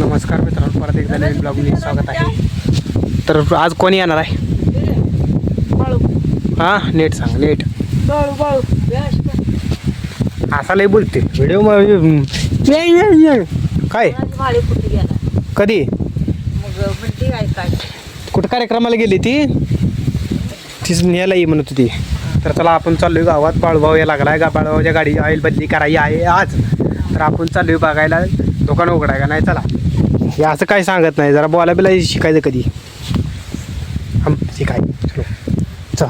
नमस्कार मित्रांनो, परत एकदा नवीन ब्लॉगमध्ये स्वागत आहे. तर आज कोणी येणार आहे? हां, नेट सांग. नेट असा लय बोलते व्हिडिओ काय कधी कुठं कार्यक्रमाला गेली तीच न्यायला ये म्हणत होती. तर चला आपण चाललोय गावात. बाळूभाऊ या लागला आहे. बाळूभाऊच्या गाडी ऑइल बदली करायची आहे आज. तर आपण चाललोय बघायला दुकान उघडाय का नाही. चला, हे असं काय सांगत नाही, जरा बोला बिला शिकायचं कधी. शिकाय चलो चा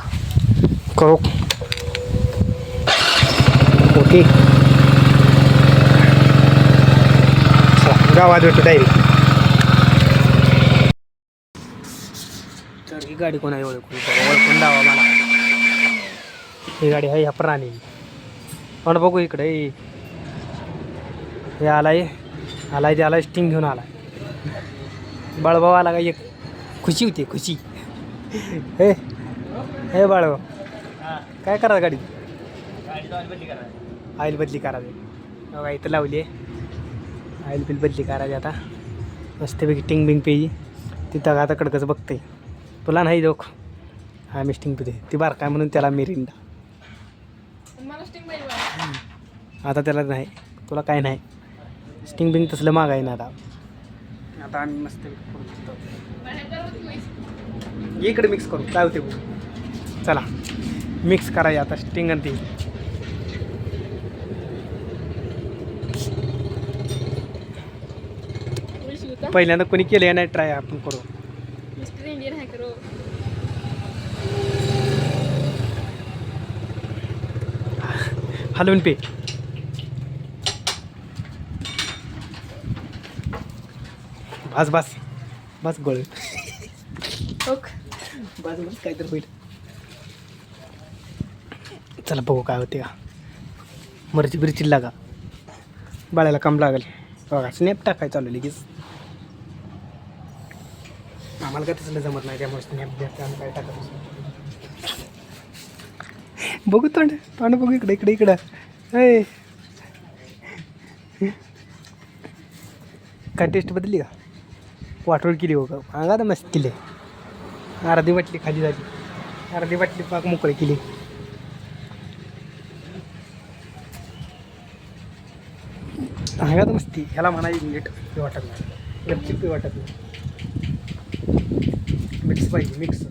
करो ओके. गावात भेटू डायरेक्ट. तर ही गाडी कोण आहे? ओळखून दावा मला. ही गाडी आहे ह्या प्राणी. पण बघू इकडे हे आलाय ते आलाय स्टिंग घेऊन आलाय. बाळभाऊ आला का? एक खुशी होती, खुशी. हे हे बाळभाऊ काय करा गाडी? ऑइल बदली करावी. बघा इथं लावली आहे ऑइल बदली करावी. आता मस्तपैकी टिंग बिंग पेजी. तिथं आता कडकच बघते. तुला नाही जोक. हा मी स्टिंग पिते. ती बार काय म्हणून त्याला मिरिंडा. आता त्याला नाही, तुला काय नाही. स्टिंग बिंग तसलं मागाय ना. आता आम्ही मस्त इकडे मिक्स करू. काय होते बघू. चला मिक्स करायचे आता स्टिंग आणि ती. पहिल्यांदा कोणी केलं नाही ट्राय, आपण करू. हलवून पे. बस बस बस गोळ. बस बस काहीतरी होईल. चला बघू काय होते का. मरची बिरची लागा. बाळाला काम लागेल. बघा स्नॅप टाकाय चालू लगेच. आम्हाला काय तसलं जमत नाही, त्यामुळे स्नॅप द्यायचं आम्ही काय टाकत. बघू तोंड बघू. इकडं हे काय टेस्ट बदलली का? वाटोळ केली हो का? अंगा तर मस्त केली. अर्धी बाटली खाली झाली, अर्धी बाटली पाक मोकळी केली. अंगा तर मस्ती. ह्याला म्हणायची नीट पे वाटत नाही, गपचिप पे वाटत नाही. मिक्स पाहिजे, मिक्स.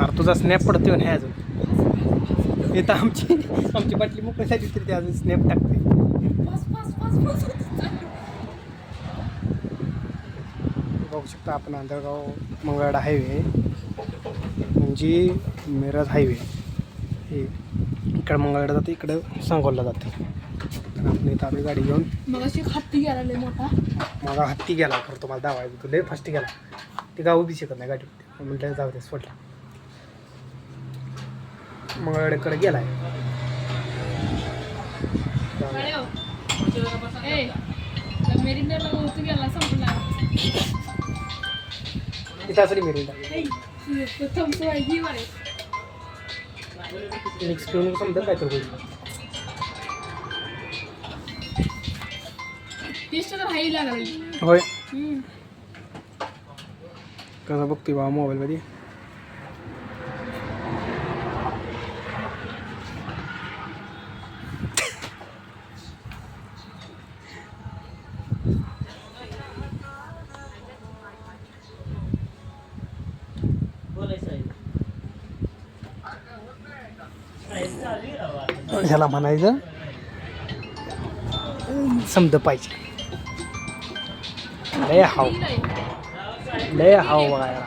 अरे तुझा स्नॅप पडतोय नाही अजून. इथं आमची बाटली मोकळीसाठी तरी ते अजून स्नॅप टाकते. बघू शकता आपण आंधळगाव मंगळवाडा हायवे म्हणजे मिरज हायवे. हे इकडं मंगळवाडा जाते, इकडं सांगोलला जाते. तर आपण इथं आम्ही गाडी घेऊन. मग हत्ती गेला मोठा. मग हत्ती गेला खरं तुम्हाला दावायचं. तू लय फास्ट गेला. ते गाव उभी शकत नाही गाडी. म्हटलं जाऊ दे सोडला. मंगळवाड्याकडे गेलाय. इथं असली मिरिंडा मिक्स पिऊन समजा काय तर होईल. होय कसं बघते बा मोबाईलमध्ये. ह्याला म्हणायचं समज पाहिजे. लय हाव बघायला.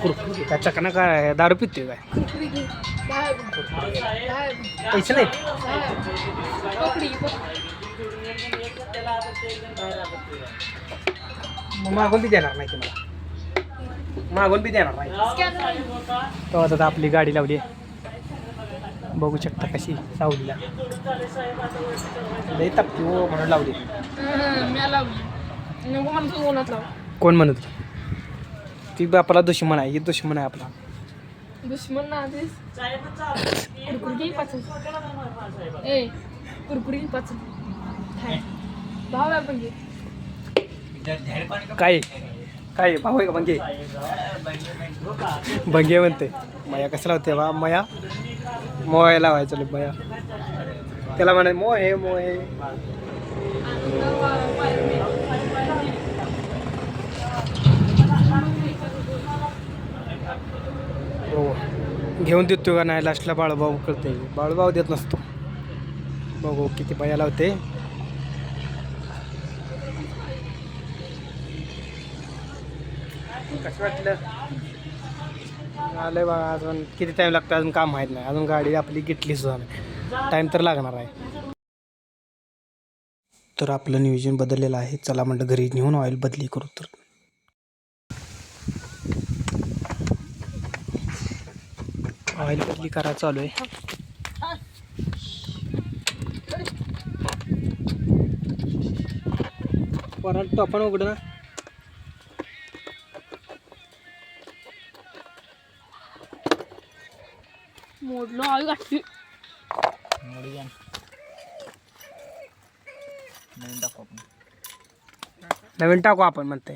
कुरकुरी काय चकना काय दारू पिते काय? पैसे नाही. मागून बी देणार नाही तुम्हाला. मागून बी देणार नाही. तेव्हा आता आपली गाडी लावली. बघू शकता कशी सावलीला. लय तापती हो म्हणून लावली. कोण म्हणत? ती बापाला दुश्मन आहे. ही दुश्मन आहे आपला. दुश्मन ना कुरकुरी पाच. ए कुरकुरी पाच. भाव आहे म्हणजे काय काय भाऊ आहे का बंगे बंगे म्हणते मया कसला होते बा मया मोया लावायचं मया त्याला म्हणे मोहे मोहे हो घेऊन देतो का नाही लास्टला बाळूभाऊ कळते बाळूभाऊ देत नसतो बघू किती बया लावते कसं वाटलं आलं बघा अजून किती टाईम लागतो अजून काम माहीत नाही अजून गाडी आपली गिटली सुद्धा नाही टाईम तर लागणार आहे तर आपलं नियोजन बदललेलं आहे चला म्हणलं घरी नेऊन ऑइल बदली करू तर ऑइल बदली करा चालू आहे परत टोपण उघड ना मोडलो आवी गाठी नवीन टाकू आपण म्हणते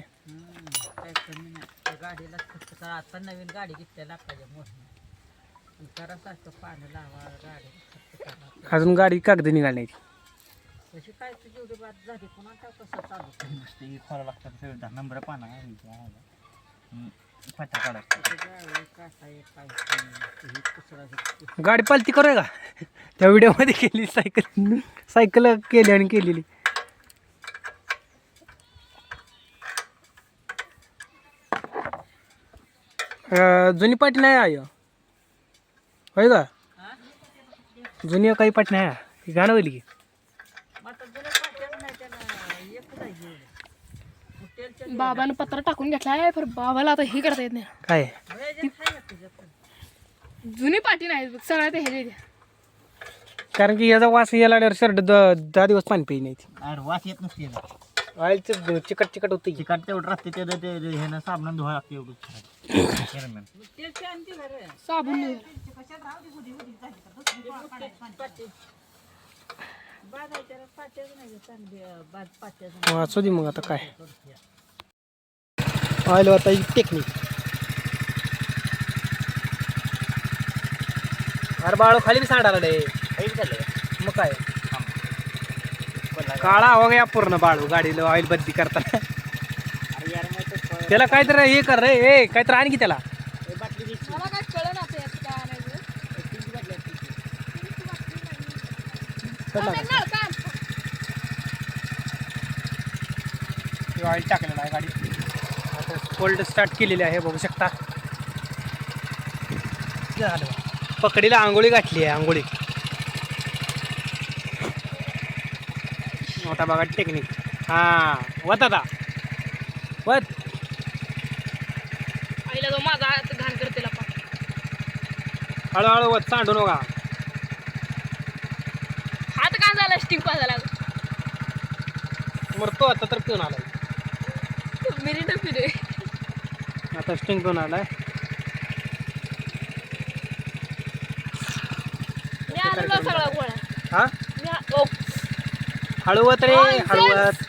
गाडीला फक्त आता नवीन गाडी घेतलेला पाहिजे मोठं करासारखं पाणी लावा गाडी अजून गाडी कागद निघाली तशी काय तुझी एवढी बात झाली पुन्हा कसं चालू खोला लागतात नंबर पाना फाटा काढायचं गाडी पालती करूया का त्या व्हिडिओमध्ये केली सायकल केली आणि केलेली जुनी पाटी नाही आहे होय का जुनी काही पाटी नाही आहे गाणं होईल की बाबानं पत्र टाकून घेतलाय पण बाबाला आता हे करता येत नाही काय जुनी पाठी नाही बघ सगळ्या ते हे कारण की याचा वास याला शर्ट 10 दिवस पाणी पिई नाही अरे वास येत नसते ऑइलचं चिकट चिकट होते चिकट तेवढं राहते ते ह्यानं साबण धुवा लागते एवढं साबण वाचू दे मग आता काय ऑइल होता टेक्निक अरे बाळू खाली बी सांडाला रे मग काय काळा हवा गया पूर्ण बाळू गाडीला ऑइल बदली करताना त्याला काहीतरी हे कर रे ए काहीतरी आण की त्याला मला काय कळलं ना ते काय ऑइल टाकलेलं आहे गाडी आता कोल्ड स्टार्ट केलेली आहे बघू शकता झालं पकडीला आंघोळी घातली आहे आंघोळी मोठा बघा टेक्निक हां वत आता वत आईला तो माझा हात घाण करते हळूहळू वत सांडू नका हात घाण झाला स्टिंग पाजायला मरतो आता तर पिऊन आलाय मिनिट फिरे आता स्टिंग पिऊन आलाय मी आलो सगळा गोळा हा मी हळूवत रे हळूवत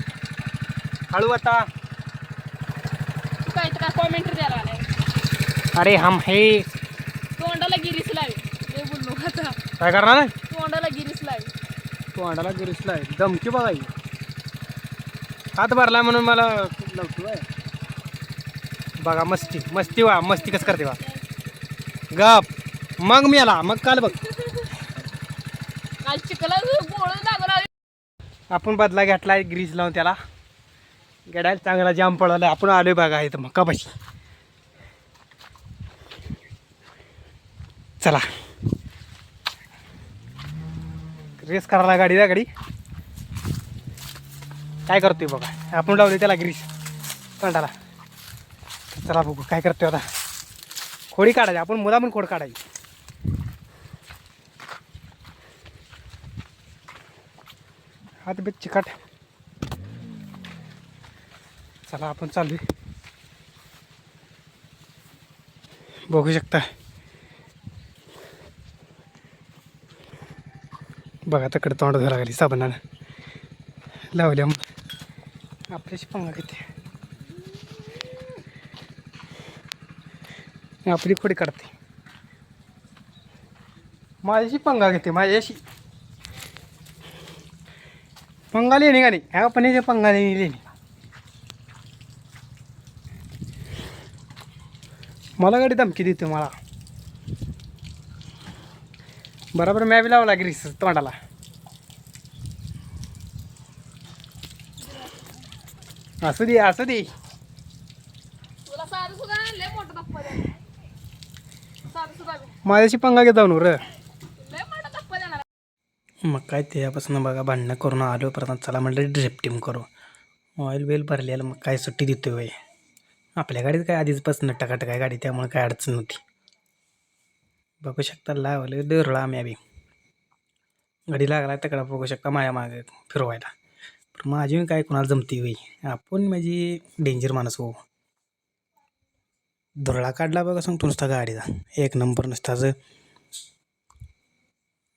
हळूवता तू काय तर कॉमेंट्री द्यायला आलाय अरे हम हे तोंडाला गिरीस लावी ते बोललो आता काय करणार आहे तोंडाला गिरीस लावी तो अंडाला गिरीसला आहे धमकी बघा ही. हात भरला म्हणून मला लावतो बघा मस्ती मस्ती वा मस्ती कसं करते वा गप मग मी आला मग काल बघ काल चिकला गोळ लागला आपण बदला घेतला ग्रीस लावून त्याला गड्याला चांगला जाम पडवला आपण आलोय बघा इथं मग कपाशी चला रेस करायला गाडीला गाडी काय करतोय बघा आपण लावले त्याला ग्रीस तोंडाला चला बघू काय करतोय आता खोडी काढायची आपण मुला पण खोड काढायची हात बीत चिकट चला आपण चालू बघू शकता बघा तकडे तोंड धरा घाली साबणानं लावल्या आपल्याशी पंगा घेते, आपली खोडी काढते, माझ्याशी पंगा घेते, माझ्याशी पंगा लेणी का नाही ह्या पण पंगा लेणी मला गाडी धमकी देते मला. बरोबर मॅ बी लावला ग्रीस तोंडाला. असू दे असू दे. तुला साधं सुद्धा लय मोठं धप्पा देणार. साधं सुद्धा बी. माझ्याशी पंगा घेत जाऊन र. लय मोठा धप्पा देणार. मग काय तेव्हापासून बघा भांडणं करून आलो, परत चला म्हटलं ड्रिफ्टिंग करू. ऑइल वेल भरलेलं, मग काय सुट्टी देतोय वय. आपल्या गाडीत काय आधीचपासून टकाटक आहे गाडी, त्यामुळे काय अडचण नव्हती. बघू शकता लावलं डरला आम्ही आम्ही गाडी लागला तकडा बघू शकता माझ्या मागे फिरवायला. पण माझी काय कोणाला जमती होई, आपण माझी डेंजर माणूस हो. धुरळा काढला बघा सांगतो नुसता गाडीचा, एक नंबर नुसताच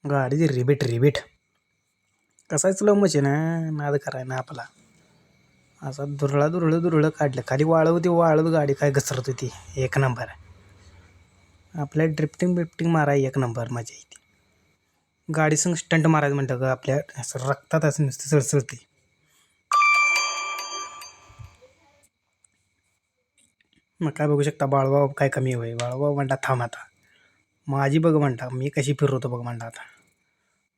गाडीची रिबीट रिबीट. कसाच स्लो मशीन नाद कराय ना आपला. असा दुरळं काढलं, खाली वाळत होती, वाळत गाडी काय घसरत होती, एक नंबर. आपल्या ड्रिफ्टिंग बिफ्टिंग माराय एक नंबर मजा येते. गाडी संग स्टंट मारायचं म्हणतं का आपल्या असं रक्तात असं नुसतं सळसळते. मग काय बघू शकता बाळूभाऊ काय कमी होय. बाळूभाऊ म्हणता थांब आता, माझी बघ म्हणता मी कशी फिरवतो बघ म्हणता आता.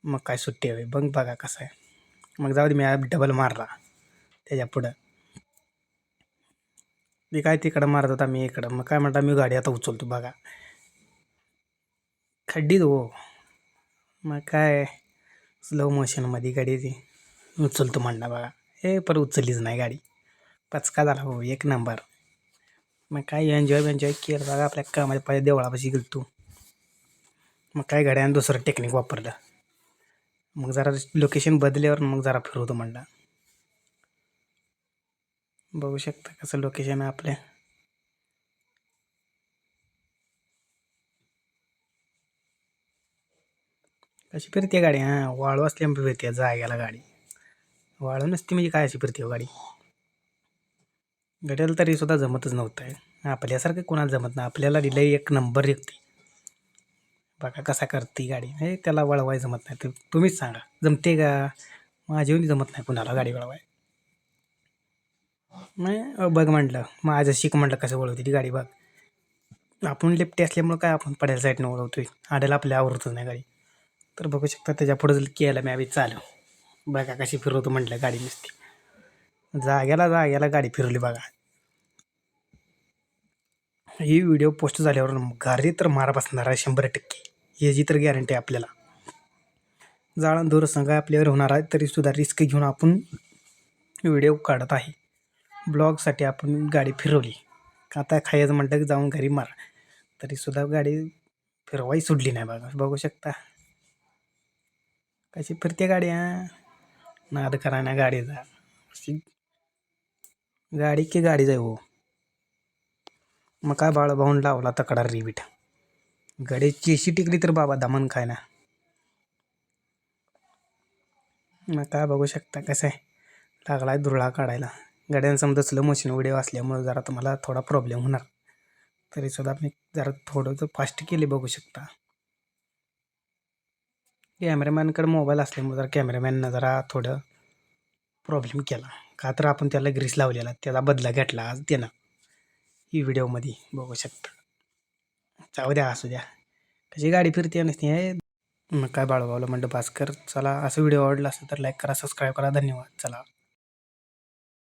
मग काय सुट्टी हवी बघ बघा कसं आहे. मग जाऊ दे मी डबल मारला त्याच्या पुढं. मी काय तिकडं मारत होता मी इकडं. मग काय म्हणता मी गाडी आता उचलतो बघा खड्डीत हो. मग काय स्लो मोशनमध्ये गाडी ती उचलतो म्हणला बघा. हे परत उचललीच नाही गाडी, पचका झाला हो एक नंबर. मग काय एन्जॉय केलं बघा. आपल्या कामाच्या पाहिजे देवळापाशी गेलतो. मग काय गाड्यानं दुसरं टेक्निक वापरलं. मग जरा लोकेशन बदल्यावर मग जरा फिरवतो म्हणला. बघू शकता कसं लोकेशन आहे आपल्या. कशी फिरते गाडी वाळू असल्यामुळे फिरते जाग्याला गाडी. वाळू नसते म्हणजे काय अशी फिरते हो गाडी. गाड्याला तरी सुद्धा जमतच नव्हतं. आपल्यासारखं कोणाला जमत नाही, आपल्याला दिलं एक नंबर येते. बघा कसा करते गाडी. हे त्याला वळवाय जमत नाही, तर तुम्हीच सांगा जमते का. माझ्याहून जमत नाही कुणाला गाडी वळवाय. नाही बघ म्हटलं माझं शिक म्हटलं कसं वळवते ती गाडी बघ. आपण लिफ्टी असल्यामुळं काय आपण पडायला साईडनं वळवतोय, आड्याला आपल्या आवडतच नाही गाडी. तर बघू शकता त्याच्या पुढं केलं मी आम्ही चालू. बघा कशी फिरवतो म्हटलं गाडी नुसती जाग्याला गाडी फिरवली बघा. ही व्हिडिओ पोस्ट झाल्यावर गाडी तर मारा बसणार आहे 100%, याची तर गॅरंटी आहे आपल्याला. जाळण दूर संघा आपल्यावर होणार आहे, तरीसुद्धा रिस्क घेऊन आपण व्हिडिओ काढत आहे. ब्लॉगसाठी आपण गाडी फिरवली. आता खायचं म्हटलं की जाऊन घरी मारा, तरीसुद्धा गाडी फिरवाई सुटली नाही बघा. बघू शकता कशी फिरते गाडी. नाद करा ना गाडीचा, गाडी की गाडी जाय हो. मग काय बाळूभाऊन लावला तकडा रिबीट. गाडी चेशी टिकली तर बाबा दमन खाय ना. मग काय बघू शकता कसं आहे लागला धुरळा काढायला. गाड्यांना समजा स्लो मोशन व्हिडिओ असल्यामुळे जरा तुम्हाला थोडा प्रॉब्लेम होणार, तरीसुद्धा मी जरा थोडं फास्ट केले बघू शकता. कॅमेरामॅनकडे मोबाईल असल्यामुळे जरा कॅमेरामॅननं जरा थोडं प्रॉब्लेम केला, का तर आपण त्याला ग्रीस लावलेला त्याचा बदला घेतला आज त्यानं ही व्हिडिओमध्ये बघू शकता. जाऊ द्या असू द्या कशी गाडी फिरते नसते हे. मग काय बाळूभाऊला म्हणलं भास्कर चला, असं व्हिडिओ आवडला असेल तर लाईक करा, सबस्क्राईब करा. धन्यवाद. चला.